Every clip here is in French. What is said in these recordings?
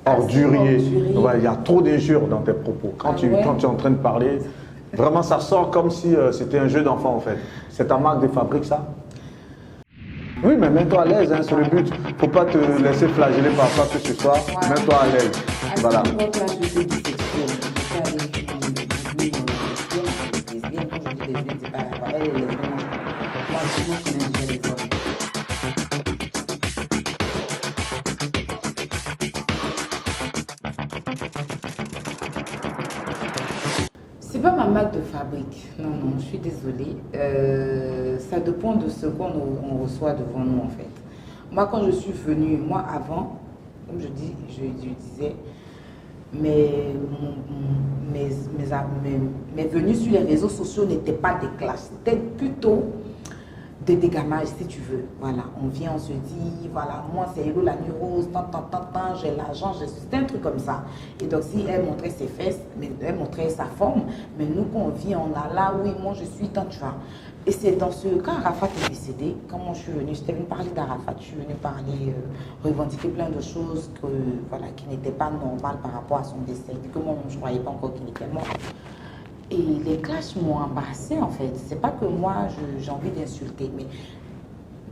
ordurier. Ouais, il y a trop d'injures dans tes propos. Quand tu es en train de parler, vraiment, ça sort comme si c'était un jeu d'enfant, en fait. C'est ta marque de fabrique, ça? Oui, mais mets-toi à l'aise, hein, c'est le but. Faut pas te laisser flageller par quoi que ce soit. Mets-toi à l'aise. Voilà. C'est pas ma marque de fabrique, non, non, je suis désolée. Ça dépend de ce qu'on reçoit devant nous en fait. Moi quand je suis venue, moi avant, comme je disais, mes venues sur les réseaux sociaux n'étaient pas des clashs, c'était plutôt des dégamages si tu veux. Voilà, on vient, on se dit, voilà, moi c'est Hello la nuit rose, tant, j'ai l'argent, c'était un truc comme ça. Et donc si elle montrait ses fesses, mais elle montrait sa forme, mais nous quand on vient, on a là, oui, moi je suis tant, tu vois. Et c'est dans ce cas, Arafat est décédé, quand moi je suis venue, j'étais venue parler d'Arafat, je suis venue parler, revendiquer plein de choses que, voilà, qui n'étaient pas normales par rapport à son décès, que moi je ne croyais pas encore qu'il était mort. Et les clashs m'ont embarrassée en fait. C'est pas que moi j'ai envie d'insulter, mais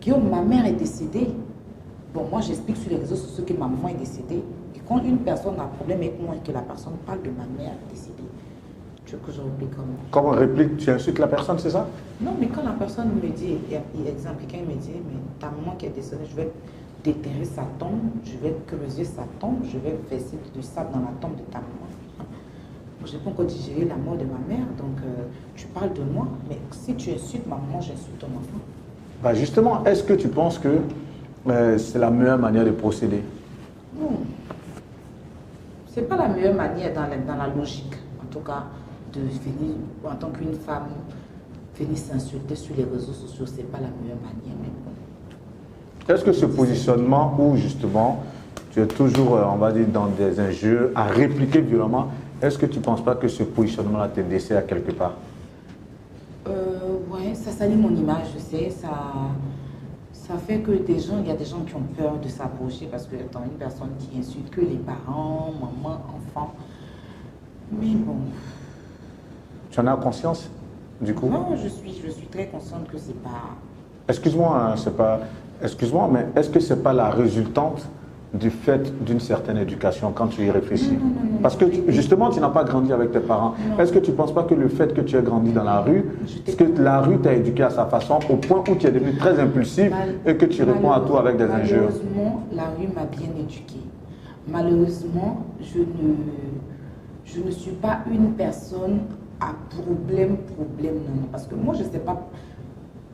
Guillaume, ma mère est décédée. Bon, moi j'explique sur les réseaux sociaux que ma maman est décédée. Et quand une personne a un problème avec moi et que la personne parle de ma mère décédée, tu veux que je réplique comment? Comment réplique? Tu insultes la personne, c'est ça? Non, mais quand la personne me dit, exemple, quelqu'un me dit, mais ta maman qui est décédée, je vais déterrer sa tombe, je vais creuser sa tombe, je vais verser du sable dans la tombe de ta maman. Je n'ai pas encore digéré la mort de ma mère, donc tu parles de moi, mais si tu insultes ma maman, j'insulte ton enfant. Bah justement, est-ce que tu penses que c'est la meilleure manière de procéder? Non. Ce n'est pas la meilleure manière dans la logique, en tout cas, de venir, en tant qu'une femme, venir s'insulter sur les réseaux sociaux, ce n'est pas la meilleure manière. Mais bon. Est-ce que ce positionnement où justement tu es toujours, on va dire, dans des injures, à répliquer violemment, est-ce que tu ne penses pas que ce positionnement-là te dessert quelque part? Oui, ça salit mon image, je sais, ça fait que il y a des gens qui ont peur de s'approcher parce que dans une personne qui insulte que les parents, maman, enfant. Mais bon. Tu en as conscience, du coup? Non, je suis très consciente que c'est pas... Excuse-moi, hein, c'est pas... Excuse-moi, mais est-ce que c'est pas la résultante du fait d'une certaine éducation quand tu y réfléchis? Non. Parce que justement, tu n'as pas grandi avec tes parents. Est-ce que tu ne penses pas que le fait que tu aies grandi dans la rue, est-ce que la rue t'a éduqué à sa façon au point où tu es devenu très impulsif et que tu réponds à tout avec des injures? Malheureusement, la rue m'a bien éduquée. Malheureusement, je ne suis pas une personne à problème, non. Parce que moi, je ne sais pas...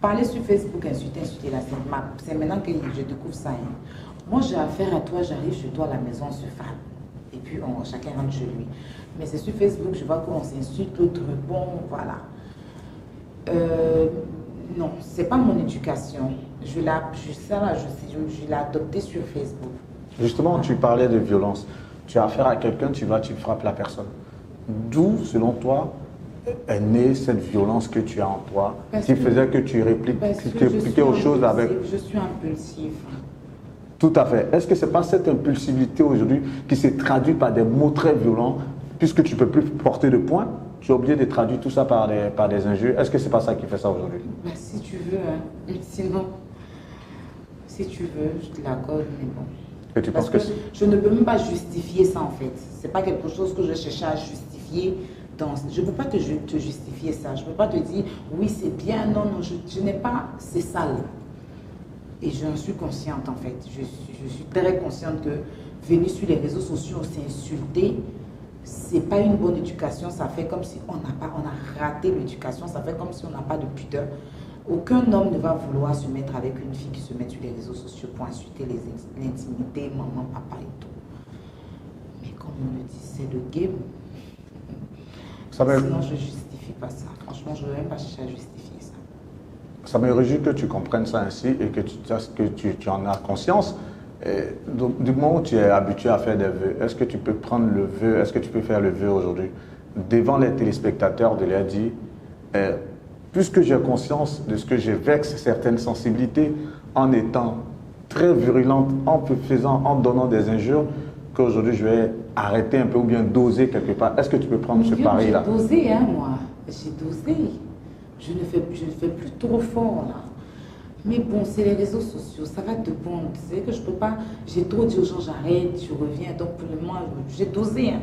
Parler sur Facebook, insulter là, c'est maintenant que je découvre ça. Hein. Moi, j'ai affaire à toi, j'arrive chez toi à la maison, on se parle. Et puis, chacun rentre chez lui. Mais c'est sur Facebook, je vois qu'on s'insulte, l'autre répond, voilà. Non, c'est pas mon éducation. Je l'ai adopté sur Facebook. Justement, tu parlais de violence. Tu as affaire à quelqu'un, tu frappes la personne. D'où, selon toi, est née cette violence que tu as en toi, qui faisait que tu répliquais aux choses avec... Je suis impulsive. Tout à fait. Est-ce que ce n'est pas cette impulsivité aujourd'hui qui s'est traduite par des mots très violents, puisque tu ne peux plus porter de poing? Tu as oublié de traduire tout ça par des injures. Est-ce que ce n'est pas ça qui fait ça aujourd'hui? Bah, si tu veux, hein. Sinon, si tu veux, je te l'accorde, mais bon. Et tu penses que je ne peux même pas justifier ça en fait. Ce n'est pas quelque chose que je cherche à justifier. Je ne peux pas te justifier ça. Je ne peux pas te dire, oui, c'est bien, non, je n'ai pas, c'est sale. Et j'en suis consciente en fait. Je suis très consciente que venir sur les réseaux sociaux, s'insulter, c'est pas une bonne éducation. Ça fait comme si on a raté l'éducation. Ça fait comme si on n'a pas de pudeur. Aucun homme ne va vouloir se mettre avec une fille qui se met sur les réseaux sociaux pour insulter l'intimité, maman, papa et tout. Mais comme on le dit, c'est le game. Sinon, je ne justifie pas ça. Franchement, je ne veux même pas chercher à justifier ça. Ça me réjouit que tu comprennes ça ainsi et que tu en as conscience. Et donc, du moment où tu es habitué à faire des vœux, est-ce que tu peux prendre le vœu, est-ce que tu peux faire le vœu aujourd'hui devant les téléspectateurs de leur dire, puisque j'ai conscience de ce que je vexe certaines sensibilités en étant très virulente, en donnant des injures, qu'aujourd'hui je vais arrêter un peu ou bien doser quelque part. Est-ce que tu peux prendre ce pari-là? J'ai dosé, hein, moi. J'ai dosé. Je ne fais plus trop fort, là. Mais bon, c'est les réseaux sociaux, ça va te bon. Tu sais que je peux pas, j'ai trop dit aux gens, j'arrête, je reviens. Donc pour le moment, j'ai dosé. Hein.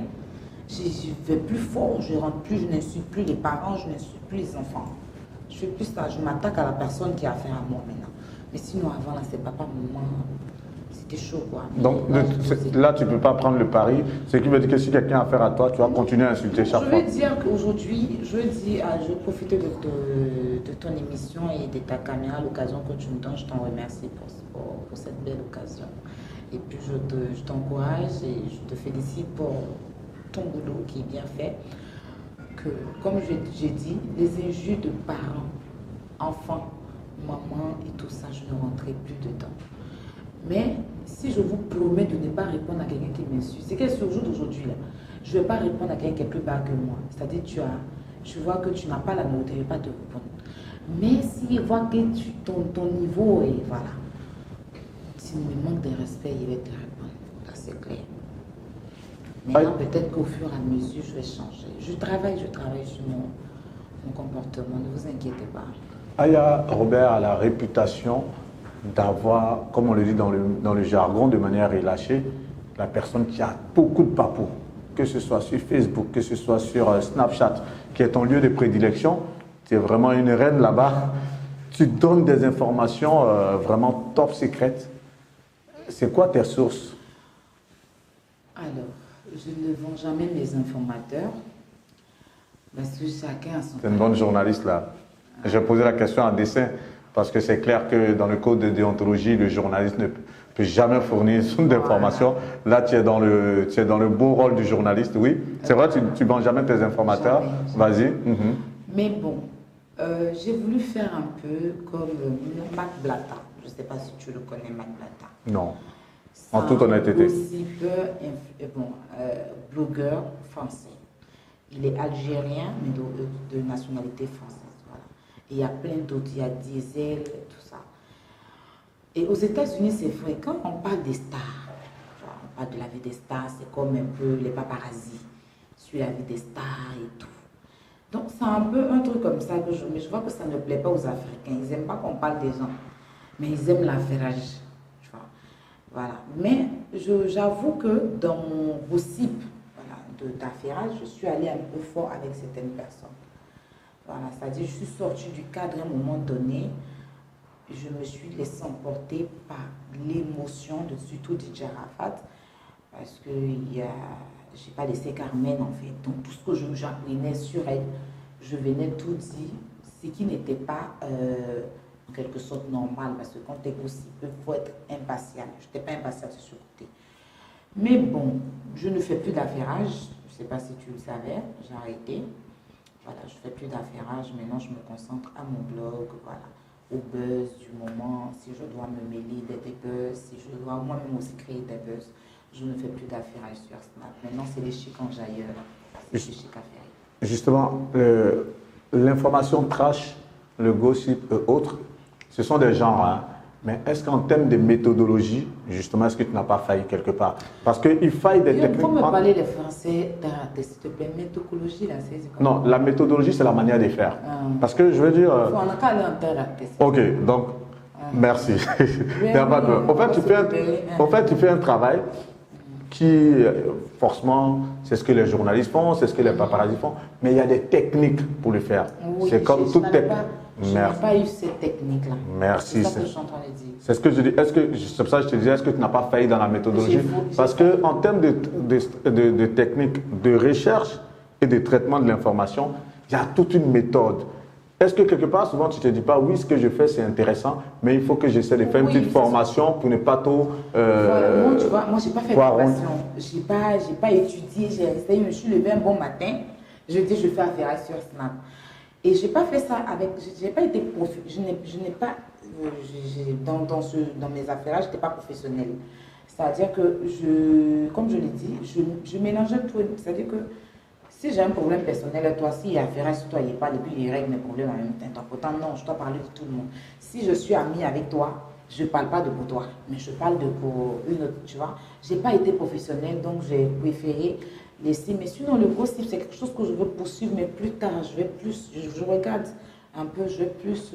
Je ne vais plus fort, je rentre plus, je n'insulte plus les parents, je n'insulte plus les enfants. Je fais plus ça, je m'attaque à la personne qui a affaire à moi maintenant. Mais sinon, avant, là, c'est papa, maman. C'était chaud, quoi. Donc là, tu ne peux pas prendre le pari. Ce qui veut dire que si quelqu'un a affaire à toi, tu vas continuer à insulter chaque fois. Je veux dire qu'aujourd'hui, je veux profiter de ton émission et de ta caméra, l'occasion que tu me donnes. Je t'en remercie pour cette belle occasion. Et puis, je t'encourage et je te félicite pour ton boulot qui est bien fait. Que, comme j'ai dit, les injures de parents, enfants, maman et tout ça, je ne rentrerai plus dedans. Mais si je vous promets de ne pas répondre à quelqu'un qui m'insulte, c'est qu'au jour d'aujourd'hui, je ne vais pas répondre à quelqu'un qui est plus bas que moi. C'est-à-dire, tu vois que tu n'as pas la note, je ne vais pas te répondre. Mais s'il voit que ton niveau est, voilà, s'il me manque de respect, il va te répondre. Ça, c'est clair. Maintenant, peut-être qu'au fur et à mesure, je vais changer. Je travaille sur mon comportement, ne vous inquiétez pas. Aya Robert a la réputation d'avoir, comme on le dit dans le jargon, de manière relâchée, la personne qui a beaucoup de papous, que ce soit sur Facebook, que ce soit sur Snapchat, qui est ton lieu de prédilection. Tu es vraiment une reine là-bas. Tu donnes des informations vraiment top secrètes. C'est quoi tes sources? Alors, je ne vends jamais mes informateurs parce que chacun a son... C'est une bonne journaliste là. J'ai posé la question en dessin parce que c'est clair que dans le code de déontologie, le journaliste ne peut jamais fournir d'informations. Là, tu es dans le beau rôle du journaliste, oui. C'est vrai, tu ne vends jamais tes informateurs. Vas-y. Mais bon, j'ai voulu faire un peu comme Mac Blata. Je ne sais pas si tu le connais, Mac Blata. Non. En toute honnêteté. Aussi blogueur français. Il est algérien, mais de nationalité française. Voilà. Et il y a plein d'autres, il y a Diesel, tout ça. Et aux États-Unis, c'est fréquent, on parle des stars. On parle de la vie des stars, c'est comme un peu les paparazzis sur la vie des stars et tout. Donc c'est un peu un truc comme ça que mais je vois que ça ne plaît pas aux Africains. Ils n'aiment pas qu'on parle des gens, mais ils aiment l'affairage. Voilà. Mais j'avoue que dans mon possible d'affairage, je suis allée un peu fort avec certaines personnes. Voilà, c'est-à-dire je suis sortie du cadre à un moment donné, je me suis laissée emporter par l'émotion, surtout de Arafat, parce que je n'ai pas laissé Carmen en fait. Donc tout ce que j'apprenais sur elle, je venais tout dire, ce qui n'était pas en quelque sorte normal, parce que quand tu es gossip, il faut être impartial. Je n'étais pas impartial sur ce côté. Mais bon, je ne fais plus d'affairage, je ne sais pas si tu le savais, j'ai arrêté. Voilà, je ne fais plus d'affairage, maintenant je me concentre à mon blog, voilà, au buzz du moment, si je dois me mêler des buzz, si je dois moi-même aussi créer des buzz, je ne fais plus d'affairage sur Snap. Maintenant c'est les chics en jailleur, c'est les chics affaires. Justement, l'information trash, le gossip et autres, ce sont des genres, hein. Mais est-ce qu'en termes de méthodologie, justement, est-ce que tu n'as pas failli quelque part? Parce qu'il faille des techniques... Il faut me parler le français, s'il te plaît, méthodologie, là, c'est non, la méthodologie, c'est la manière de faire. Parce que je veux dire... On n'a qu'à aller en terre. Ok, donc, merci. En fait, tu fais un travail qui, forcément, c'est ce que les journalistes font, c'est ce que les paparazzis font, mais il y a des techniques pour le faire. Oui, c'est comme toute technique. Je n'ai pas eu cette technique-là. Merci. C'est ça que je suis en train de dire. C'est ce que je dis. C'est pour ça que je te disais, est-ce que tu n'as pas failli dans la méthodologie? Parce qu'en termes de technique de recherche et de traitement de l'information, il y a toute une méthode. Est-ce que quelque part, souvent, tu ne te dis pas, oui, ce que je fais, c'est intéressant, mais il faut que j'essaie de faire une petite formation pour ne pas trop... Voilà, moi, tu vois, moi, je n'ai pas fait de formation. Je n'ai pas étudié, j'ai essayé, je me suis levée un bon matin, je dis, je fais affaire sur Snap. Et je n'ai pas fait ça avec... Je n'ai pas été... Je n'ai pas... Dans mes affaires, je n'étais pas professionnelle. C'est-à-dire que, comme je l'ai dit, je mélangeais tout. C'est-à-dire que si j'ai un problème personnel, toi, s'il y a affaire sur toi, il n'y a pas, et puis il règle mes problèmes en même temps. Pourtant, non, je dois parler de tout le monde. Si je suis amie avec toi, Je ne parle pas de pour toi, mais je parle de pour une autre, tu vois. Je n'ai pas été professionnelle, donc j'ai préféré laisser. Mais sinon, le gossip, c'est quelque chose que je veux poursuivre, mais plus tard, je regarde un peu, je vais plus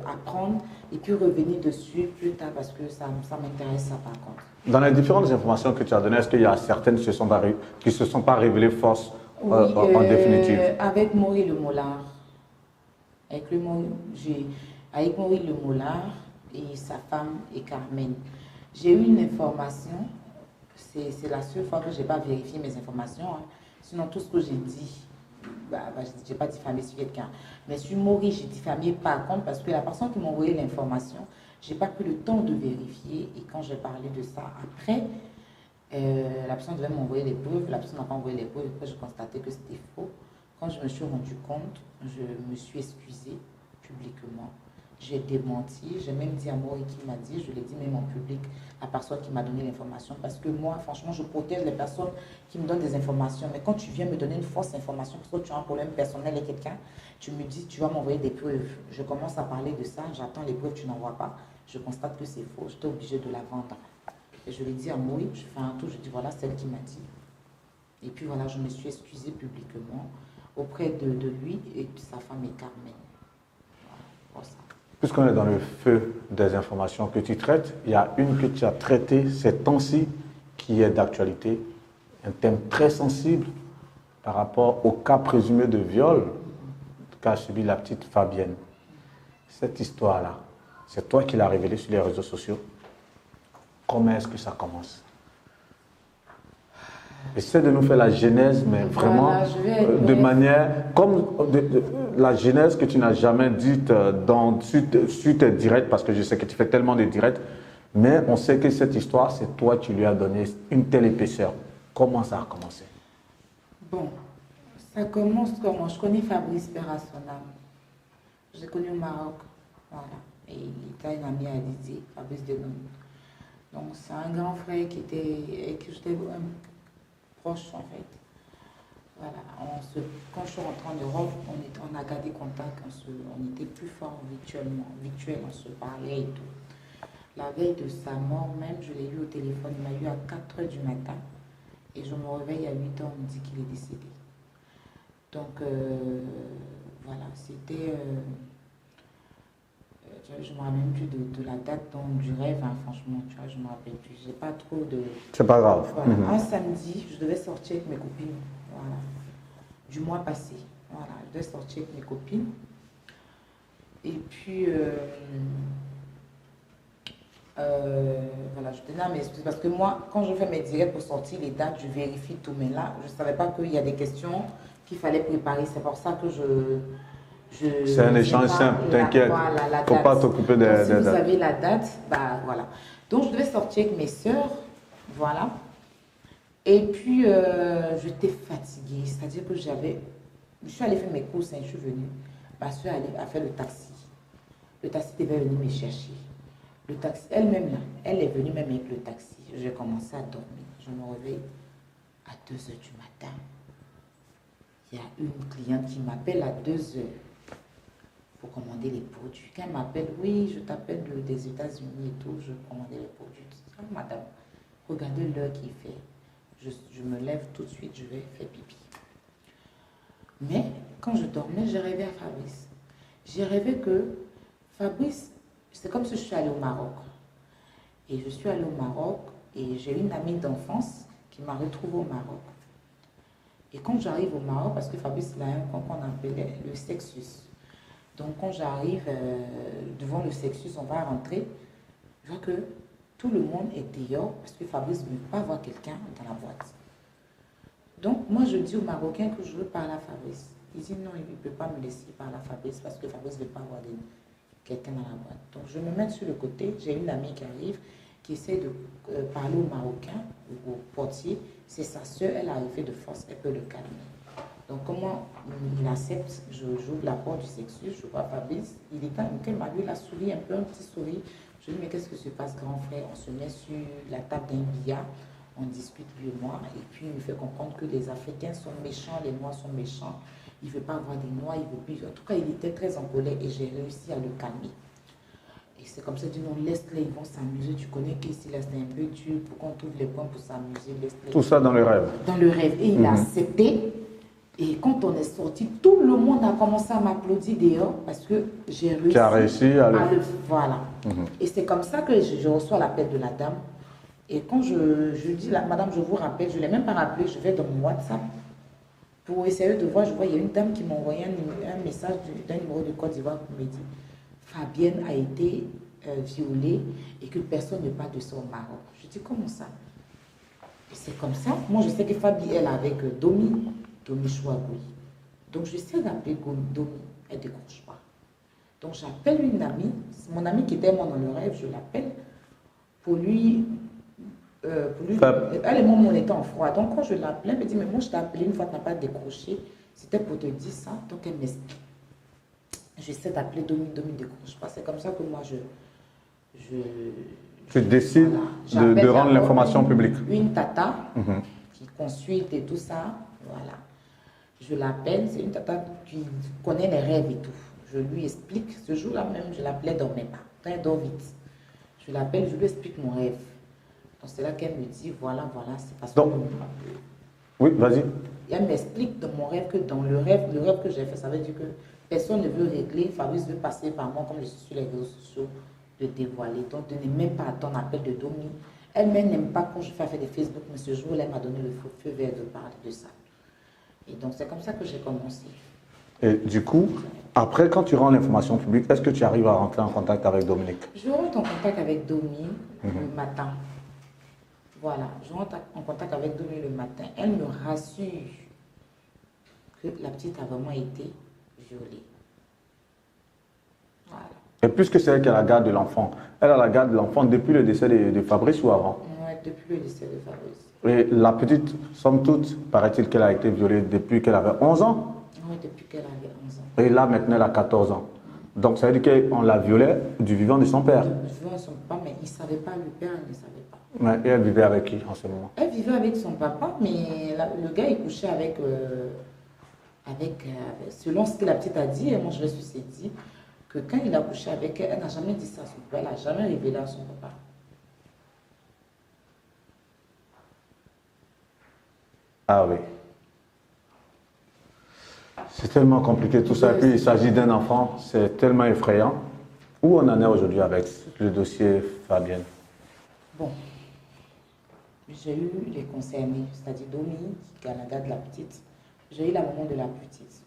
apprendre et puis revenir dessus plus tard parce que ça m'intéresse ça par contre. Dans les différentes informations que tu as données, est-ce qu'il y a certaines qui ne se sont pas révélées fausses Oui, en définitive? avec Maurice Le Mollard, avec Maurice Le Mollard et sa femme et Carmen, j'ai eu une information, c'est la seule fois que je n'ai pas vérifié mes informations, hein. Sinon tout ce que j'ai dit, je n'ai pas diffamé sur quelqu'un. Mais sur Maurice, j'ai diffamé par contre parce que la personne qui m'a envoyé l'information, je n'ai pas pris le temps de vérifier et quand j'ai parlé de ça après, la personne devait m'envoyer les preuves, la personne n'a pas envoyé les preuves, après j'ai constaté que c'était faux. Quand je me suis rendu compte, je me suis excusée publiquement. J'ai démenti, j'ai même dit à Maurice qui m'a dit, je l'ai dit même en public, la personne qui m'a donné l'information, parce que moi, franchement, je protège les personnes qui me donnent des informations. Mais quand tu viens me donner une fausse information, parce que tu as un problème personnel avec quelqu'un, tu me dis, tu vas m'envoyer des preuves. Je commence à parler de ça, j'attends les preuves, tu n'envoies pas. Je constate que c'est faux, j'étais obligée de la vendre. Et je l'ai dit à Maurice, je fais un tour, je dis, voilà, celle qui m'a dit. Et puis voilà, je me suis excusée publiquement auprès de lui et de sa femme et Carmen. Voilà, pour ça. Puisqu'on est dans le feu des informations que tu traites, il y a une que tu as traitée ces temps-ci qui est d'actualité, un thème très sensible par rapport au cas présumé de viol qu'a subi la petite Fabienne. Cette histoire-là, c'est toi qui l'as révélée sur les réseaux sociaux. Comment est-ce que ça commence? Essaie de nous faire la genèse, mais vraiment voilà, de manière comme la genèse que tu n'as jamais dite sur tes directs, parce que je sais que tu fais tellement de directs, mais on sait que cette histoire, c'est toi qui lui as donné une telle épaisseur. Comment ça a commencé? Bon, ça commence comment? Je connais Fabrice Perasonam. Je l'ai connu au Maroc. Voilà. Et il était un ami à Didier, Fabrice Denon. Donc c'est un grand frère qui était, que j'étais proche en fait. Voilà, quand je suis rentrée en Europe, on a gardé contact, on était plus fort virtuel, on se parlait et tout. La veille de sa mort même, je l'ai eu au téléphone, il m'a eu à 4 h du matin et je me réveille à 8 h, on me dit qu'il est décédé. Donc voilà, c'était... je ne me rappelle plus de la date du rêve, hein, franchement, tu vois, je ne me rappelle plus. J'ai pas trop de... C'est pas grave. Voilà. Un samedi, je devais sortir avec mes copines, voilà, du mois passé. Voilà, je devais sortir avec mes copines. Et puis, voilà, je tenais à m'excuser parce que moi, quand je fais mes directs pour sortir les dates, je vérifie tout. Mais là, je ne savais pas qu'il y a des questions qu'il fallait préparer. C'est pour ça que c'est un échange simple, t'inquiète. Voilà, il ne faut pas t'occuper des dates. Si vous avez la date, bah voilà. Donc je devais sortir avec mes soeurs, voilà. Et puis j'étais fatiguée, c'est-à-dire que je suis allée faire mes courses, hein, je suis venue. Ma soeur a fait le taxi. Le taxi devait venir me chercher. Le taxi, elle-même là, elle est venue même avec le taxi. J'ai commencé à dormir. Je me réveille à 2 h du matin. Il y a une cliente qui m'appelle à 2 h pour commander les produits. Quand elle m'appelle, oui, je t'appelle des États-Unis et tout, je commandais les produits. Je dis, madame, regardez l'heure qu'il fait. Je me lève tout de suite, je vais faire pipi. Mais quand je dormais, j'ai rêvé à Fabrice. J'ai rêvé que Fabrice, c'est comme si je suis allée au Maroc. Et je suis allée au Maroc et j'ai une amie d'enfance qui m'a retrouvée au Maroc. Et quand j'arrive au Maroc, parce que Fabrice il a un coin qu'on appelait le Sexus. Donc quand j'arrive devant le Sexus, on va rentrer, je vois que tout le monde est dehors parce que Fabrice ne veut pas voir quelqu'un dans la boîte. Donc moi je dis au Marocain que je veux parler à Fabrice. Il dit non, il ne peut pas me laisser parler à Fabrice parce que Fabrice ne veut pas voir quelqu'un dans la boîte. Donc je me mets sur le côté, j'ai une amie qui arrive, qui essaie de parler au Marocain, au portier. C'est sa soeur, elle est arrivée de force, elle peut le calmer. Donc comment il accepte, j'ouvre la porte du Sexus, je vois Fabrice, il est dans lequel m'a vu la souris, un peu un petit sourire. Je dis mais qu'est-ce que se passe grand frère? On se met sur la table d'un billard, on discute lui et moi, et puis il me fait comprendre que les Africains sont méchants, les Noirs sont méchants, il ne veut pas avoir des Noirs, il veut plus. En tout cas, il était très en colère et j'ai réussi à le calmer. Et c'est comme ça, dit non, laisse-les, ils vont s'amuser. Tu connais qu'ici, là, c'est un peu dur pour qu'on trouve les points pour s'amuser. Tout ça dans le rêve. Dans le rêve. Et il a accepté. Et quand on est sorti, tout le monde a commencé à m'applaudir dehors parce que j'ai réussi. Tu as réussi à le... Voilà. Et c'est comme ça que je reçois l'appel de la dame. Et quand je dis, madame, je vous rappelle, je ne l'ai même pas rappelé, je vais dans mon WhatsApp pour essayer de voir. Je vois, il y a une dame qui m'a envoyé un message d'un numéro de Côte d'Ivoire qui me dit Fabienne a été violée et que personne ne parle de ça au Maroc. Je dis, comment ça? Et c'est comme ça. Moi, je sais que Fabi, elle est avec Domi Chouagoui. Donc, j'essaie d'appeler Domi. Elle ne décroche pas. Donc, j'appelle une amie. Mon amie qui était moi dans le rêve, je l'appelle pour lui... elle et moi, on était en froid. Donc, quand je l'appelais, elle me dit, mais moi, je t'ai appelé une fois, tu n'as pas décroché. C'était pour te dire ça. Donc, elle m'explique. J'essaie d'appeler Domi décroche pas. C'est comme ça que moi, tu décides de rendre l'information publique. Une tata qui consulte et tout ça. Voilà. Je l'appelle. C'est une tata qui connaît les rêves et tout. Je lui explique. Ce jour-là même, je l'appelais, elle dormait pas. Quand elle dort vite. Je l'appelle, je lui explique mon rêve. Donc, c'est là qu'elle me dit, voilà, c'est parce que... Oui, vas-y. Elle m'explique dans mon rêve que dans le rêve que j'ai fait, ça veut dire que personne ne veut régler. Fabrice veut passer par moi, comme je suis sur les réseaux sociaux, de dévoiler. Donc, ne même pas attendre l'appel de Domi. Elle-même n'aime pas quand je fais des Facebook, mais ce jour-là, elle m'a donné le feu vert de parler de ça. Et donc, c'est comme ça que j'ai commencé. Et du coup, après, quand tu rends l'information publique, est-ce que tu arrives à rentrer en contact avec Dominique? Je rentre en contact avec Domi le matin. Voilà, je rentre en contact avec Domi le matin. Elle me rassure que la petite a vraiment été violée. Voilà. Et puisque c'est elle qui a la garde de l'enfant, elle a la garde de l'enfant depuis le décès de Fabrice ou avant? Oui, depuis le décès de Fabrice. Et la petite, somme toute, paraît-il qu'elle a été violée depuis qu'elle avait 11 ans? Oui, depuis qu'elle avait 11 ans. Et là, maintenant, elle a 14 ans. Donc, ça veut dire qu'on la violait du vivant de son père. Du vivant de son papa, mais il ne savait pas, le père ne savait pas. Mais elle vivait avec qui en ce moment? Elle vivait avec son papa, mais le gars, il couchait selon ce que la petite a dit, et moi je me suis dit, que quand il a couché avec elle, elle n'a jamais dit ça à son papa, elle n'a jamais révélé à son papa. Ah oui. C'est tellement compliqué tout ça. Et puis il s'agit d'un enfant, c'est tellement effrayant. Où on en est aujourd'hui avec le dossier Fabienne? Bon, j'ai eu les concernés, c'est-à-dire Domi, qui a la garde de la petite. J'ai eu la maman de la petite.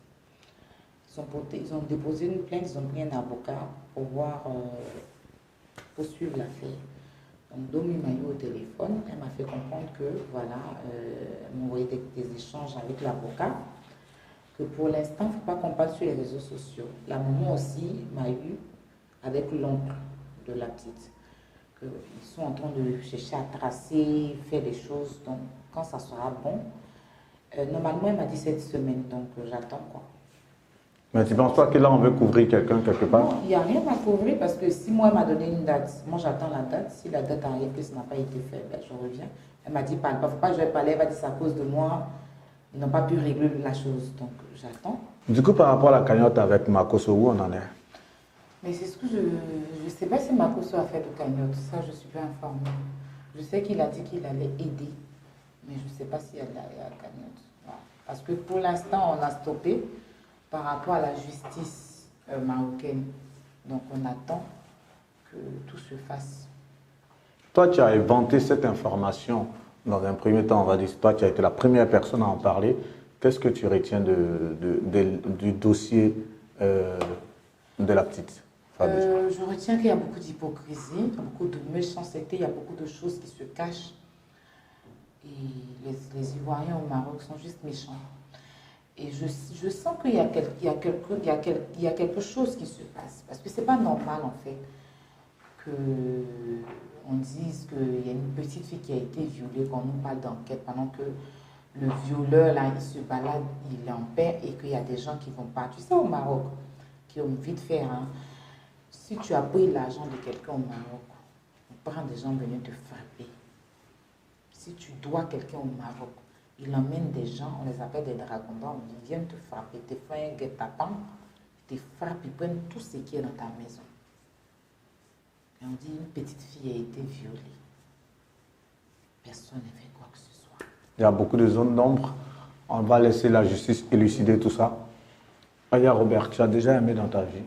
Ils ont déposé une plainte, ils ont pris un avocat pour poursuivre l'affaire. Donc Domi m'a eu au téléphone, elle m'a fait comprendre que, voilà, elle m'a envoyé des échanges avec l'avocat, que pour l'instant, il ne faut pas qu'on parle sur les réseaux sociaux. La maman aussi m'a eu avec l'oncle de la petite. Ils sont en train de chercher à tracer, faire des choses, donc quand ça sera bon. Normalement, elle m'a dit cette semaine, donc j'attends quoi. Mais tu ne penses pas que là, on veut couvrir quelqu'un quelque part? Non, il n'y a rien à couvrir parce que si moi, elle m'a donné une date, moi j'attends la date. Si la date arrive que ça n'a pas été fait, ben, je reviens. Elle m'a dit, parle pas, faut pas que je vais parler, elle va dire c'est à cause de moi. Ils n'ont pas pu régler la chose, donc j'attends. Du coup, par rapport à la cagnotte avec Makoso, où on en est? Mais c'est ce que je ne sais pas si Makoso a fait de cagnotte, ça je ne suis pas informée. Je sais qu'il a dit qu'il allait aider, mais je ne sais pas s'il y a de la cagnotte. Voilà. Parce que pour l'instant, on a stoppé par rapport à la justice marocaine. Donc on attend que tout se fasse. Toi, tu as inventé cette information dans un premier temps, on va dire. Toi, tu as été la première personne à en parler. Qu'est-ce que tu retiens du dossier de la petite Fabi? Je retiens qu'il y a beaucoup d'hypocrisie, il y a beaucoup de méchanceté, il y a beaucoup de choses qui se cachent. Et les Ivoiriens au Maroc sont juste méchants. Et je sens qu'il y a quelque chose qui se passe. Parce que ce n'est pas normal, en fait, qu'on dise qu'il y a une petite fille qui a été violée, qu'on nous parle d'enquête, pendant que le violeur, là, il se balade, il est en paix, et qu'il y a des gens qui vont pas. Tu sais, au Maroc, qui ont vite fait, hein, si tu as pris l'argent de quelqu'un au Maroc, on prend des gens venir te frapper. Si tu dois quelqu'un au Maroc, il emmène des gens, on les appelle des dragons d'or, ils viennent te frapper, te font un guet-apens, ils te frappent, ils prennent tout ce qui est dans ta maison. Et on dit une petite fille a été violée. Personne n'a fait quoi que ce soit. Il y a beaucoup de zones d'ombre. On va laisser la justice élucider tout ça. Aya Robert, tu as déjà aimé dans ta vie?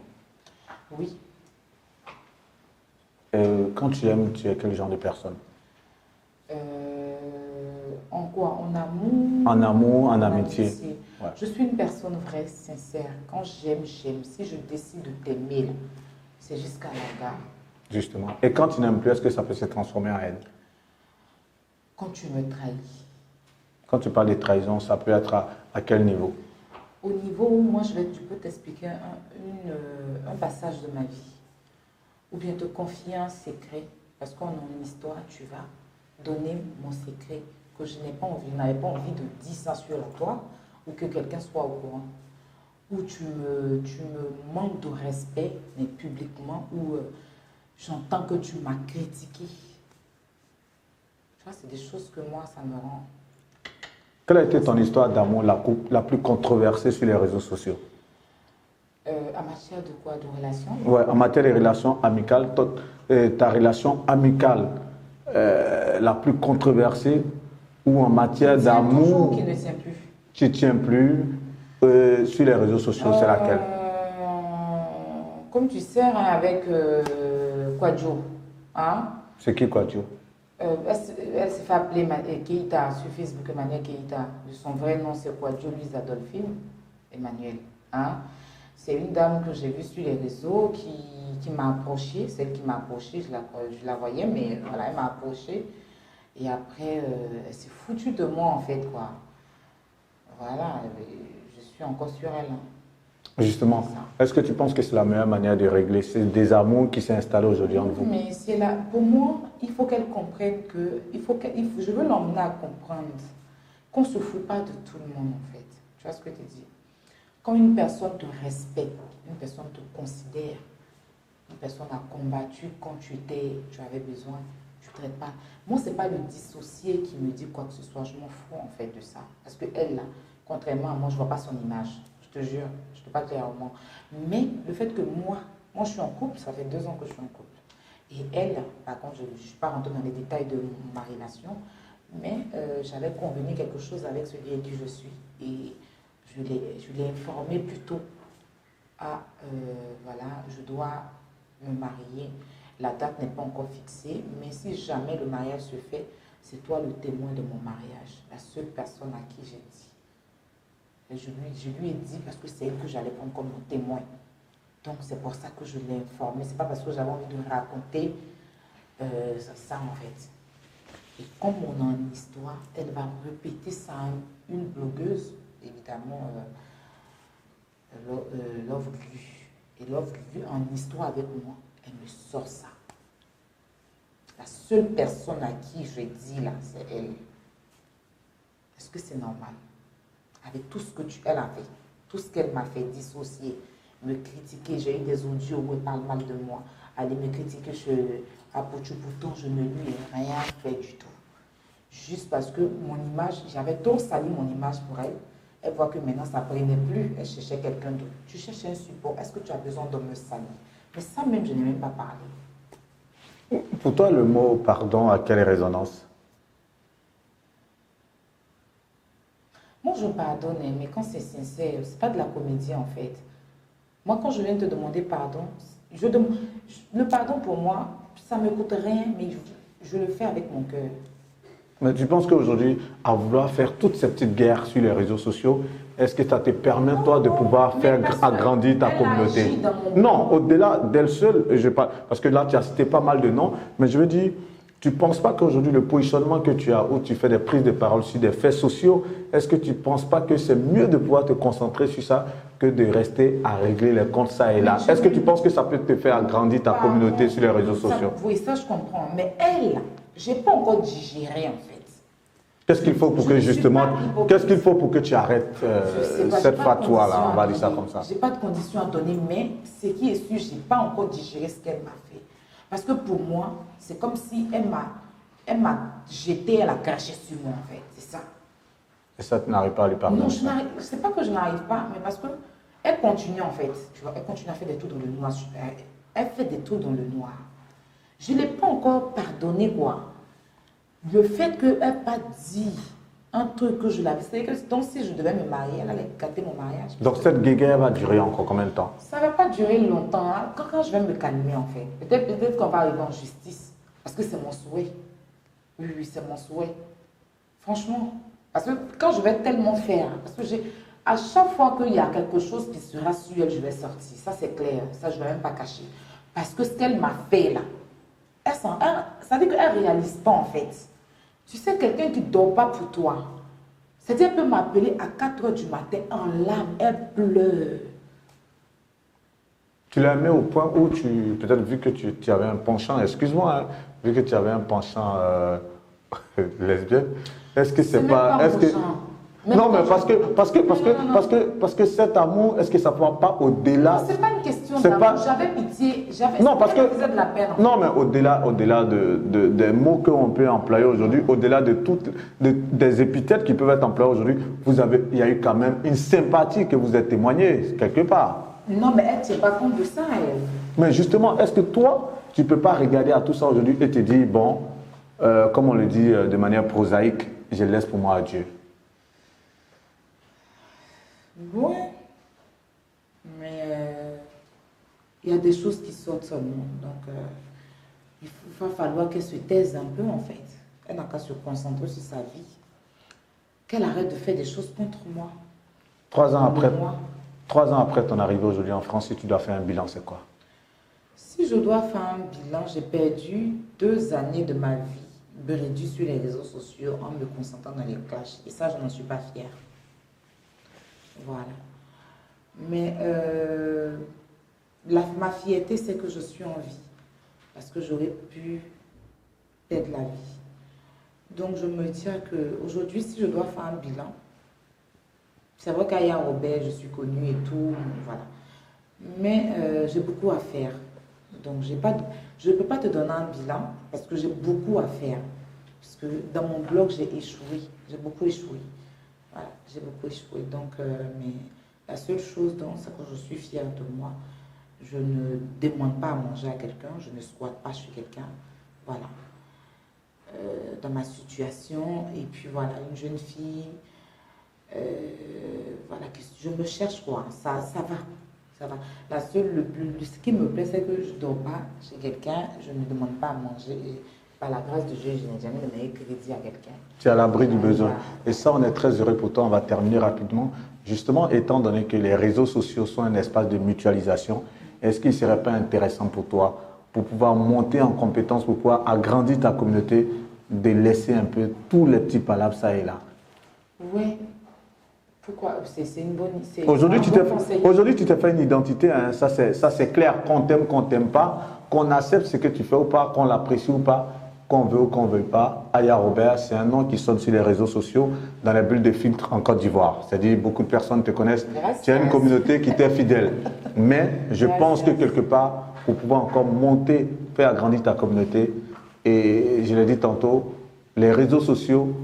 Oui. Et quand tu aimes, tu es quel genre de personne? En quoi? En amour? En amour, en amitié. Ouais. Je suis une personne vraie, sincère. Quand j'aime, j'aime. Si je décide de t'aimer, c'est jusqu'à la gare. Justement. Et quand tu n'aimes plus, est-ce que ça peut se transformer en haine? Quand tu me trahis. Quand tu parles de trahison, ça peut être à quel niveau? Au niveau où moi, je peux t'expliquer un passage de ma vie. Ou bien te confier un secret. Parce qu'on a une histoire, tu vas donner mon secret que je n'avais pas envie de dire ça sur la toile ou que quelqu'un soit au courant. Ou tu me manques de respect, mais publiquement, ou j'entends que tu m'as critiqué. Tu vois, c'est des choses que moi, ça me rend... Quelle a été ton histoire d'amour la plus controversée sur les réseaux sociaux? En matière de quoi? De relation? Ouais, en matière de relations amicales, ta relation amicale la plus controversée ou en matière d'amour qui ne tient plus. Qui ne tient plus sur les réseaux sociaux, c'est laquelle? Comme tu sais, hein, avec Kwadjo. Hein? C'est qui Kwadjo? Elle s'est fait appeler Keïta sur Facebook, Emmanuel Keïta. De son vrai nom, c'est Kwadjo Louise Adolphine Emmanuel. Hein? C'est une dame que j'ai vue sur les réseaux qui m'a approchée. Celle qui m'a approchée, je la voyais, mais voilà, elle m'a approchée. Et après, elle s'est foutue de moi, en fait, quoi. Voilà, je suis encore sur elle. Hein. Justement, est-ce que tu penses que c'est la meilleure manière de régler ce désamour qui s'est installé aujourd'hui entre vous? Mais c'est là, pour moi, il faut qu'elle comprenne que, je veux l'emmener à comprendre qu'on ne se fout pas de tout le monde, en fait. Tu vois ce que je te dis? Quand une personne te respecte, une personne te considère, une personne a combattu quand tu avais besoin, tu ne traites pas. Moi, ce n'est pas le dissocié qui me dit quoi que ce soit, je m'en fous en fait de ça. Parce qu'elle, là, contrairement à moi, je ne vois pas son image, je te jure, je ne te parle clairement. Mais le fait que moi, je suis en couple, ça fait 2 ans que je suis en couple. Et elle, par contre, je ne suis pas rentrée dans les détails de ma relation, mais j'avais convenu quelque chose avec celui avec qui je suis. Et je l'ai informé plutôt. Voilà, je dois me marier. La date n'est pas encore fixée, mais si jamais le mariage se fait, c'est toi le témoin de mon mariage, la seule personne à qui j'ai dit. Et je lui ai dit parce que c'est elle que j'allais prendre comme mon témoin. Donc c'est pour ça que je l'ai informé. C'est pas parce que j'avais envie de raconter ça en fait. Et comme on a une histoire, elle va répéter ça à une blogueuse, évidemment, Love Lu. Et Love Lu en histoire avec moi. Elle me sort ça. La seule personne à qui je dis là, c'est elle. Est-ce que c'est normal? Avec tout ce que elle a fait, tout ce qu'elle m'a fait dissocier, me critiquer, j'ai eu des audios où elle parle mal de moi, aller me critiquer pourtant je ne lui ai rien fait du tout. Juste parce que mon image, j'avais trop sali mon image pour elle. Elle voit que maintenant ça ne prenait plus, elle cherchait quelqu'un d'autre. Tu cherches un support, est-ce que tu as besoin de me salir? Mais ça même, je n'ai même pas parlé. Pour toi, le mot pardon a quelle résonance? Moi, je pardonne, mais quand c'est sincère, c'est pas de la comédie en fait. Moi, quand je viens te demander pardon, le pardon pour moi, ça ne me coûte rien, mais je le fais avec mon cœur. Mais tu penses qu'aujourd'hui, à vouloir faire toutes ces petites guerres sur les réseaux sociaux, est-ce que ça te permet, toi, de pouvoir faire agrandir ta communauté? Non, au-delà d'elle seule, parce que là, tu as cité pas mal de noms, mais je veux dire, tu ne penses pas qu'aujourd'hui, le positionnement que tu as, où tu fais des prises de parole sur des faits sociaux, est-ce que tu ne penses pas que c'est mieux de pouvoir te concentrer sur ça que de rester à régler les comptes ça et là? Est-ce que tu penses que ça peut te faire agrandir ta communauté sur les réseaux sociaux? Oui, ça, je comprends. Mais elle, je n'ai pas encore digéré, en fait. Qu'est-ce qu'il faut pour que justement, qu'est-ce qu'il faut pour que tu arrêtes cette fatwa-là, on va dire ça comme ça? Je n'ai pas de conditions à donner, mais ce qui est sûr, je n'ai pas encore digéré ce qu'elle m'a fait. Parce que pour moi, c'est comme si elle m'a jeté, elle a craché sur moi, en fait. C'est ça. Et ça, tu n'arrives pas à lui pardonner? Non, c'est pas que je n'arrive pas, mais parce qu'elle continue, en fait. Tu vois, elle continue à faire des trous dans le noir. Elle fait des trous dans le noir. Je ne l'ai pas encore pardonné, quoi. Le fait qu'elle n'ait pas dit un truc que je l'avais, c'est que donc si je devais me marier, elle allait gâter mon mariage. Donc cette guéguerre va durer encore combien de temps? Ça ne va pas durer longtemps. Hein. Quand je vais me calmer, en fait. Peut-être qu'on va arriver en justice. Parce que c'est mon souhait. Oui, oui, c'est mon souhait. Franchement. Parce que quand je vais tellement faire, parce que à chaque fois qu'il y a quelque chose qui sera sur elle, je vais sortir. Ça, c'est clair. Ça, je ne vais même pas cacher. Parce que ce qu'elle m'a fait là, ça veut dire qu'elle ne réalise pas en fait. Tu sais, quelqu'un qui ne dort pas pour toi, c'est-à-dire qu'elle peut m'appeler à 4 h du matin en larmes, elle pleure. Tu l'as mis au point où peut-être vu que tu avais un penchant, excuse-moi, hein, vu que tu avais un penchant lesbienne, est-ce que c'est pas... Est-ce que, non, mais parce que cet amour, est-ce que ça ne va pas au-delà? C'est pas une question d'amour, j'avais pitié, non, parce que faisait de la peine. Non, mais au-delà des mots qu'on peut employer aujourd'hui, au-delà de toutes des épithètes qui peuvent être employées aujourd'hui, il y a eu quand même une sympathie que vous avez témoignée quelque part. Non, mais elle ne tient pas compte de ça, elle. Mais justement, est-ce que toi, tu ne peux pas regarder à tout ça aujourd'hui et te dire, bon, comme on le dit de manière prosaïque, je laisse pour moi à Dieu? Oui, mais il y a des choses qui sortent seulement. Donc, il va falloir qu'elle se taise un peu, en fait. Elle n'a qu'à se concentrer sur sa vie. Qu'elle arrête de faire des choses contre moi. 3 ans après, 3 ans après ton arrivée aujourd'hui en France, si tu dois faire un bilan, c'est quoi? Si je dois faire un bilan, j'ai perdu 2 années de ma vie réduite sur les réseaux sociaux en me concentrant dans les clashs. Et ça, je n'en suis pas fière. Voilà. Mais ma fierté, c'est que je suis en vie. Parce que j'aurais pu perdre la vie. Donc, je me dis qu'aujourd'hui, si je dois faire un bilan, c'est vrai qu'à Aya Robert, je suis connue et tout, voilà. Mais j'ai beaucoup à faire. Donc, je ne peux pas te donner un bilan parce que j'ai beaucoup à faire. Parce que dans mon blog, j'ai échoué. J'ai beaucoup échoué. Voilà, j'ai beaucoup échoué. Donc, mais la seule chose, c'est que je suis fière de moi. Je ne demande pas à manger à quelqu'un, je ne squatte pas chez quelqu'un. Voilà. Dans ma situation, et puis voilà, une jeune fille, voilà, je me cherche quoi, ça va. Ça va. Ce qui me plaît, c'est que je ne dors pas chez quelqu'un, je ne demande pas à manger. Et par la grâce de Dieu, je n'ai jamais donné crédit à quelqu'un. Tu es à l'abri du besoin. Et ça, on est très heureux pour toi. On va terminer rapidement. Justement, étant donné que les réseaux sociaux sont un espace de mutualisation, est-ce qu'il ne serait pas intéressant pour toi, pour pouvoir monter en compétence, pour pouvoir agrandir ta communauté, de laisser un peu tous les petits palabres ça et là? Oui. Pourquoi? C'est une bonne... Aujourd'hui, tu t'es fait une identité, hein, ça c'est clair, qu'on t'aime pas, qu'on accepte ce que tu fais ou pas, qu'on l'apprécie ou pas, qu'on veut ou qu'on ne veuille pas. Aya Robert, c'est un nom qui sonne sur les réseaux sociaux, dans les bulles de filtre en Côte d'Ivoire. C'est-à-dire beaucoup de personnes te connaissent, tu as une communauté qui t'est fidèle. Mais je pense que quelque part, pour pouvoir encore monter, faire agrandir ta communauté, et je l'ai dit tantôt, les réseaux sociaux,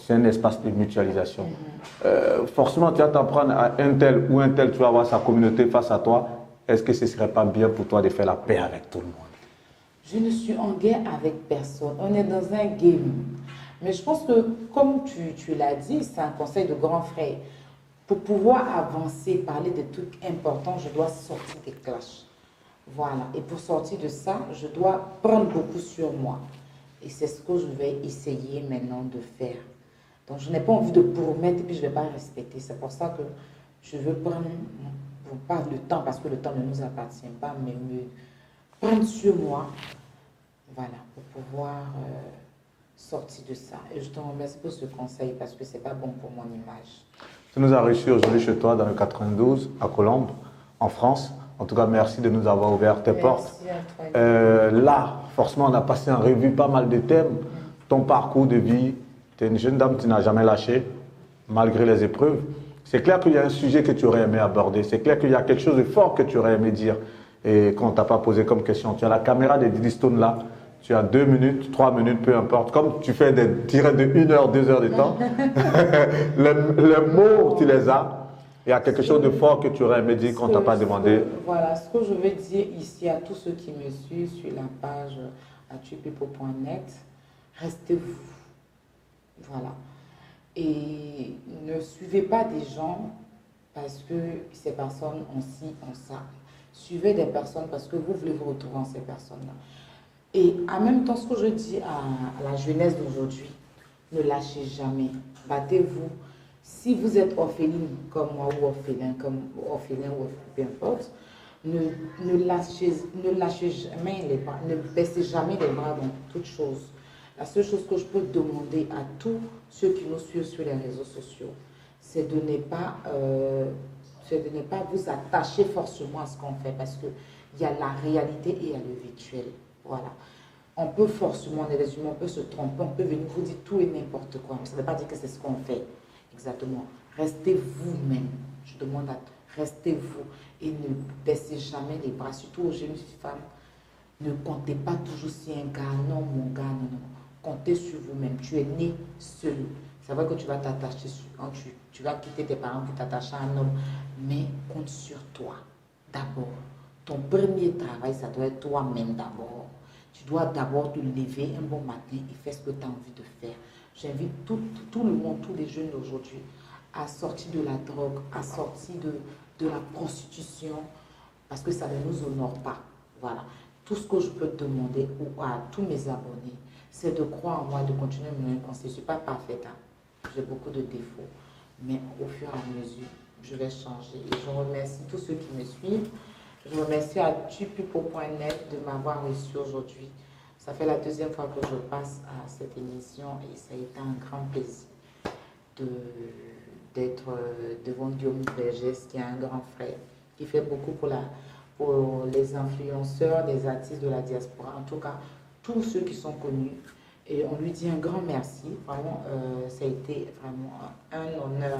c'est un espace de mutualisation. Forcément, tu vas t'en prendre à un tel ou un tel, tu vas avoir sa communauté face à toi. Est-ce que ce ne serait pas bien pour toi de faire la paix avec tout le monde? Je ne suis en guerre avec personne. On est dans un game. Mais je pense que, comme tu l'as dit, c'est un conseil de grand frère. Pour pouvoir avancer, parler des trucs importants, je dois sortir des clashs. Voilà. Et pour sortir de ça, je dois prendre beaucoup sur moi. Et c'est ce que je vais essayer maintenant de faire. Donc, je n'ai pas envie de promettre et puis je ne vais pas respecter. C'est pour ça que je veux prendre, pas le temps, parce que le temps ne nous appartient pas, mais me prendre sur moi, voilà, pour pouvoir sortir de ça. Et je te remercie pour ce conseil, parce que ce n'est pas bon pour mon image. Tu nous as reçus aujourd'hui chez toi, dans le 92, à Colombes, en France. En tout cas, merci de nous avoir ouvert tes portes. Là, forcément, on a passé en revue pas mal de thèmes. Ton parcours de vie, tu es une jeune dame qui n'a jamais lâché, malgré les épreuves. C'est clair qu'il y a un sujet que tu aurais aimé aborder. C'est clair qu'il y a quelque chose de fort que tu aurais aimé dire et qu'on ne t'a pas posé comme question. Tu as la caméra de Didi Stone là. Tu as 2 minutes, 3 minutes, peu importe. Comme tu fais des tirets de 1 heure, 2 heures de temps. Les mots, tu les as. Il y a quelque chose de fort que tu aurais aimé dire qu'on ne t'a pas demandé. Voilà, ce que je veux dire ici à tous ceux qui me suivent sur la page atupipo.net, restez vous. Voilà. Et ne suivez pas des gens parce que ces personnes ont ci, ont ça. Suivez des personnes parce que vous voulez vous retrouver en ces personnes-là. Et en même temps, ce que je dis à la jeunesse d'aujourd'hui, ne lâchez jamais. Battez-vous. Si vous êtes orpheline comme moi ou orphelin, ou peu importe, ne lâchez jamais les bras, ne baissez jamais les bras dans toute chose. La seule chose que je peux demander à tous ceux qui nous suivent sur les réseaux sociaux, c'est de ne pas vous attacher forcément à ce qu'on fait parce qu'il y a la réalité et il y a le virtuel. Voilà. On peut forcément, on est des humains, on peut se tromper, on peut venir vous dire tout et n'importe quoi, mais ça ne veut pas dire que c'est ce qu'on fait. Exactement. Restez vous-même. Je demande à restez vous et ne baissez jamais les bras, surtout aux jeunes femmes. Ne comptez pas toujours si un gars, non, mon gars, non, non. Comptez sur vous-même. Tu es né seul. C'est vrai que tu vas t'attacher, tu vas quitter tes parents pour t'attacher à un homme, mais compte sur toi d'abord. Ton premier travail, ça doit être toi-même d'abord. Tu dois d'abord te lever un bon matin et faire ce que tu as envie de faire. J'invite tout le monde, tous les jeunes d'aujourd'hui à sortir de la drogue, à sortir de la prostitution, parce que ça ne nous honore pas. Voilà. Tout ce que je peux demander à tous mes abonnés, c'est de croire en moi, de continuer à me penser. Je ne suis pas parfaite, hein. J'ai beaucoup de défauts, mais au fur et à mesure, je vais changer. Et je remercie tous ceux qui me suivent. Je remercie à tupipo.net de m'avoir reçu aujourd'hui. Ça fait la deuxième fois que je passe à cette émission et ça a été un grand plaisir d'être devant Guillaume Vergès, qui est un grand frère, qui fait beaucoup pour les influenceurs, les artistes de la diaspora, en tout cas, tous ceux qui sont connus. Et on lui dit un grand merci. Vraiment, ça a été vraiment un honneur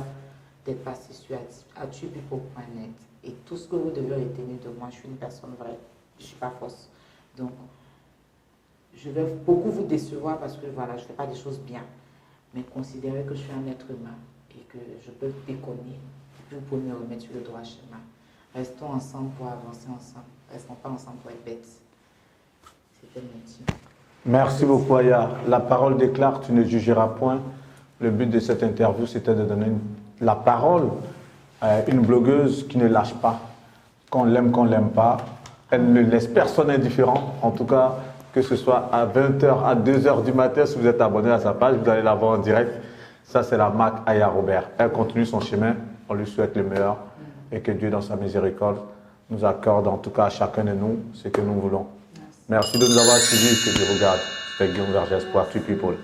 d'être passé sur atupipo.net. Et tout ce que vous devez retenir de moi, je suis une personne vraie, je ne suis pas fausse. Donc, je vais beaucoup vous décevoir parce que voilà, je ne fais pas des choses bien. Mais considérez que je suis un être humain et que je peux déconner. Et puis vous pouvez me remettre sur le droit chemin. Restons ensemble pour avancer ensemble. Restons pas ensemble pour être bêtes. C'était mon petit. Merci beaucoup, Aya. La parole déclare, tu ne jugeras point. Le but de cette interview, c'était de donner la parole à une blogueuse qui ne lâche pas. Qu'on l'aime pas. Elle ne laisse personne indifférent. En tout cas, que ce soit à 20h, à 2h du matin, si vous êtes abonné à sa page, vous allez la voir en direct. Ça, c'est la marque Aya Robert. Elle continue son chemin. On lui souhaite le meilleur. Et que Dieu, dans sa miséricorde, nous accorde, en tout cas à chacun de nous, ce que nous voulons. Merci de nous avoir suivis. Que Dieu regarde. C'était Guillaume Vergès pour Actu People.